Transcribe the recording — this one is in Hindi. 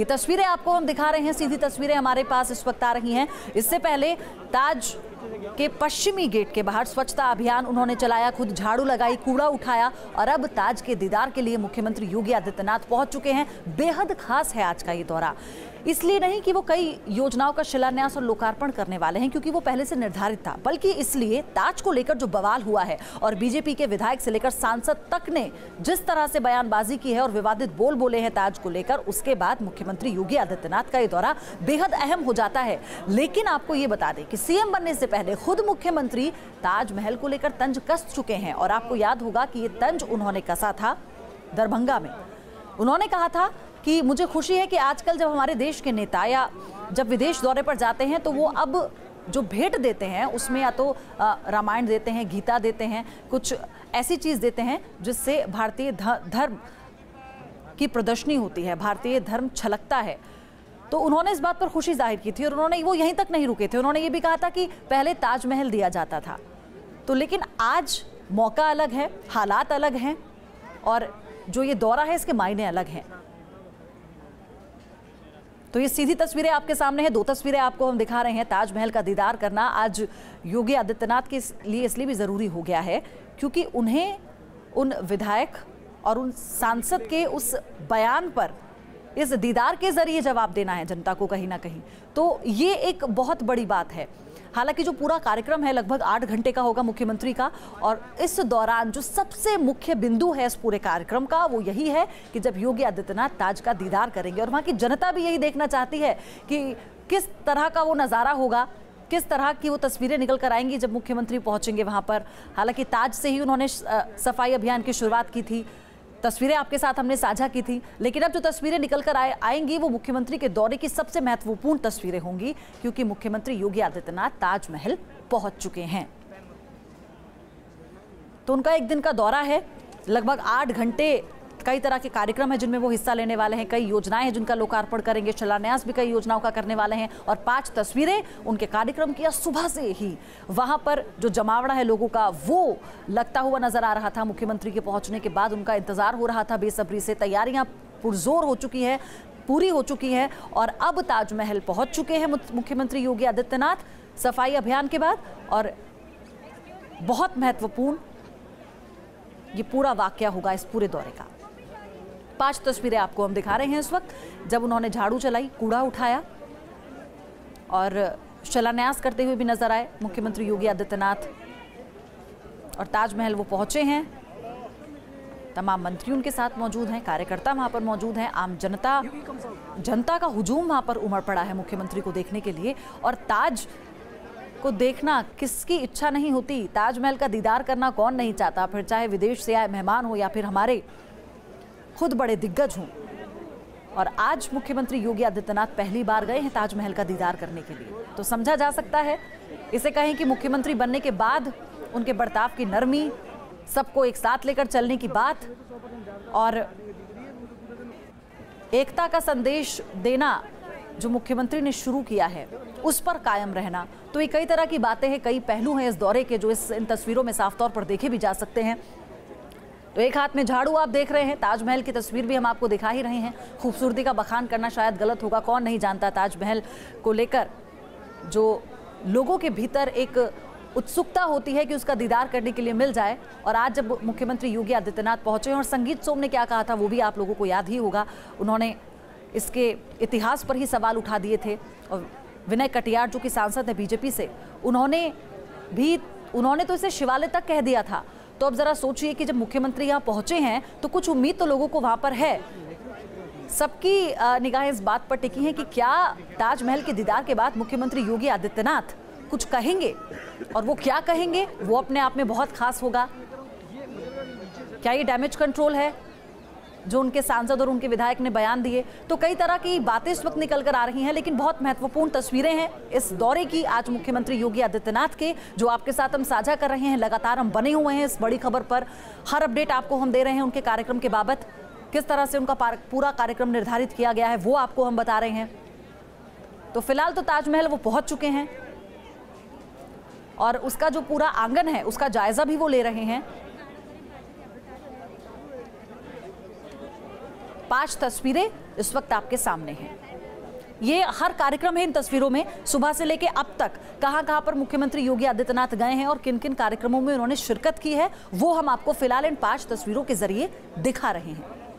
ये तस्वीरें आपको हम दिखा रहे हैं, सीधी तस्वीरें हमारे पास इस वक्त आ रही हैं। इससे पहले ताज के पश्चिमी गेट के बाहर स्वच्छता अभियान उन्होंने चलाया, खुद झाड़ू लगाई, कूड़ा उठाया और अब ताज के दीदार के लिए मुख्यमंत्री योगी आदित्यनाथ पहुंच चुके हैं। बेहद खास है आज का ये दौरा, इसलिए नहीं कि वो कई योजनाओं का शिलान्यास और लोकार्पण करने वाले हैं क्योंकि वो पहले से निर्धारित था, बल्कि इसलिए ताज को लेकर जो बवाल हुआ है और बीजेपी के विधायक से लेकर सांसद तक ने जिस तरह से बयानबाजी की है और विवादित बोल बोले हैं ताज को लेकर, उसके बाद मुख्यमंत्री योगी आदित्यनाथ का ये दौरा बेहद अहम हो जाता है। लेकिन आपको ये बता दें कि सीएम बनने से पहले खुद मुख्यमंत्री ताजमहल को लेकर तंज कस चुके हैं और आपको याद होगा कि ये तंज उन्होंने कसा था दरभंगा में। उन्होंने कहा था कि मुझे खुशी है कि आजकल जब हमारे देश के नेता या जब विदेश दौरे पर जाते हैं तो वो अब जो भेंट देते हैं उसमें या तो रामायण देते हैं, गीता देते हैं, कुछ ऐसी चीज़ देते हैं जिससे भारतीय धर्म की प्रदर्शनी होती है, भारतीय धर्म छलकता है। तो उन्होंने इस बात पर खुशी जाहिर की थी और उन्होंने वो यहीं तक नहीं रुके थे, उन्होंने ये भी कहा था कि पहले ताजमहल दिया जाता था। तो लेकिन आज मौका अलग है, हालात अलग हैं और जो ये दौरा है इसके मायने अलग हैं। तो ये सीधी तस्वीरें आपके सामने हैं, दो तस्वीरें आपको हम दिखा रहे हैं। ताजमहल का दीदार करना आज योगी आदित्यनाथ के लिए इसलिए भी ज़रूरी हो गया है क्योंकि उन्हें उन विधायक और उन सांसद के उस बयान पर इस दीदार के जरिए जवाब देना है जनता को कहीं ना कहीं। तो ये एक बहुत बड़ी बात है। हालांकि जो पूरा कार्यक्रम है लगभग 8 घंटे का होगा मुख्यमंत्री का और इस दौरान जो सबसे मुख्य बिंदु है इस पूरे कार्यक्रम का वो यही है कि जब योगी आदित्यनाथ ताज का दीदार करेंगे और वहाँ की जनता भी यही देखना चाहती है कि किस तरह का वो नज़ारा होगा, किस तरह की वो तस्वीरें निकल कर आएंगी जब मुख्यमंत्री पहुँचेंगे वहाँ पर। हालांकि ताज से ही उन्होंने सफाई अभियान की शुरुआत की थी, तस्वीरें आपके साथ हमने साझा की थी, लेकिन अब जो तस्वीरें निकल कर आएंगी वो मुख्यमंत्री के दौरे की सबसे महत्वपूर्ण तस्वीरें होंगी क्योंकि मुख्यमंत्री योगी आदित्यनाथ ताजमहल पहुंच चुके हैं। तो उनका एक दिन का दौरा है, लगभग 8 घंटे कई तरह के कार्यक्रम है जिनमें वो हिस्सा लेने वाले हैं, कई योजनाएं हैं जिनका लोकार्पण करेंगे, शिलान्यास भी कई योजनाओं का करने वाले हैं और 5 तस्वीरें उनके कार्यक्रम की सुबह से ही वहां पर जो जमावड़ा है लोगों का वो लगता हुआ नजर आ रहा था। मुख्यमंत्री के पहुंचने के बाद उनका इंतजार हो रहा था बेसब्री से, तैयारियां पुरजोर हो चुकी है, पूरी हो चुकी है और अब ताजमहल पहुंच चुके हैं मुख्यमंत्री योगी आदित्यनाथ सफाई अभियान के बाद। और बहुत महत्वपूर्ण ये पूरा वाकया होगा इस पूरे दौरे का। 5 तस्वीरें आपको हम दिखा रहे हैं इस वक्त, जब उन्होंने झाड़ू चलाई, कूड़ा उठाया और शिलान्यास करते हुए भी नजर आए मुख्यमंत्री योगी आदित्यनाथ। और ताजमहल वो पहुंचे हैं, तमाम मंत्री उनके साथ मौजूद हैं, कार्यकर्ता वहां पर मौजूद हैं, आम जनता का हुजूम वहां पर उमड़ पड़ा है मुख्यमंत्री को देखने के लिए। और ताज को देखना किसकी इच्छा नहीं होती, ताजमहल का दीदार करना कौन नहीं चाहता, फिर चाहे विदेश से आए मेहमान हो या फिर हमारे खुद बड़े दिग्गज हों। और आज मुख्यमंत्री योगी आदित्यनाथ पहली बार गए हैं ताजमहल का दीदार करने के लिए, तो समझा जा सकता है, इसे कहें कि मुख्यमंत्री बनने के बाद उनके बर्ताव की नरमी, सबको एक साथ लेकर चलने की बात और एकता का संदेश देना जो मुख्यमंत्री ने शुरू किया है उस पर कायम रहना। तो ये कई तरह की बातें हैं, कई पहलू हैं इस दौरे के जो इन तस्वीरों में साफ तौर पर देखे भी जा सकते हैं। तो एक हाथ में झाड़ू आप देख रहे हैं, ताजमहल की तस्वीर भी हम आपको दिखा ही रहे हैं। खूबसूरती का बखान करना शायद गलत होगा, कौन नहीं जानता ताजमहल को लेकर जो लोगों के भीतर एक उत्सुकता होती है कि उसका दीदार करने के लिए मिल जाए। और आज जब मुख्यमंत्री योगी आदित्यनाथ पहुंचे और संगीत सोम ने क्या कहा था वो भी आप लोगों को याद ही होगा, उन्होंने इसके इतिहास पर ही सवाल उठा दिए थे। और विनय कटियार जो कि सांसद है बीजेपी से, उन्होंने तो इसे शिवालय तक कह दिया था। तो अब जरा सोचिए कि जब मुख्यमंत्री यहाँ पहुंचे हैं तो कुछ उम्मीद तो लोगों को वहां पर है। सबकी निगाहें इस बात पर टिकी हैं कि क्या ताजमहल के दीदार के बाद मुख्यमंत्री योगी आदित्यनाथ कुछ कहेंगे, और वो क्या कहेंगे वो अपने आप में बहुत खास होगा। क्या ये डैमेज कंट्रोल है जो उनके सांसद और उनके विधायक ने बयान दिए? तो कई तरह की बातें इस वक्त निकल कर आ रही हैं, लेकिन बहुत महत्वपूर्ण तस्वीरें हैं इस दौरे की आज मुख्यमंत्री योगी आदित्यनाथ के, जो आपके साथ हम साझा कर रहे हैं। लगातार हम बने हुए हैं इस बड़ी खबर पर, हर अपडेट आपको हम दे रहे हैं उनके कार्यक्रम के बाबत, किस तरह से उनका पूरा कार्यक्रम निर्धारित किया गया है वो आपको हम बता रहे हैं। तो फिलहाल तो ताजमहल वो पहुंच चुके हैं और उसका जो पूरा आंगन है उसका जायजा भी वो ले रहे हैं। 5 तस्वीरें इस वक्त आपके सामने हैं। ये हर कार्यक्रम है। इन तस्वीरों में सुबह से लेकर अब तक कहां-कहां पर मुख्यमंत्री योगी आदित्यनाथ गए हैं और किन-किन कार्यक्रमों में उन्होंने शिरकत की है, वो हम आपको फिलहाल इन 5 तस्वीरों के जरिए दिखा रहे हैं।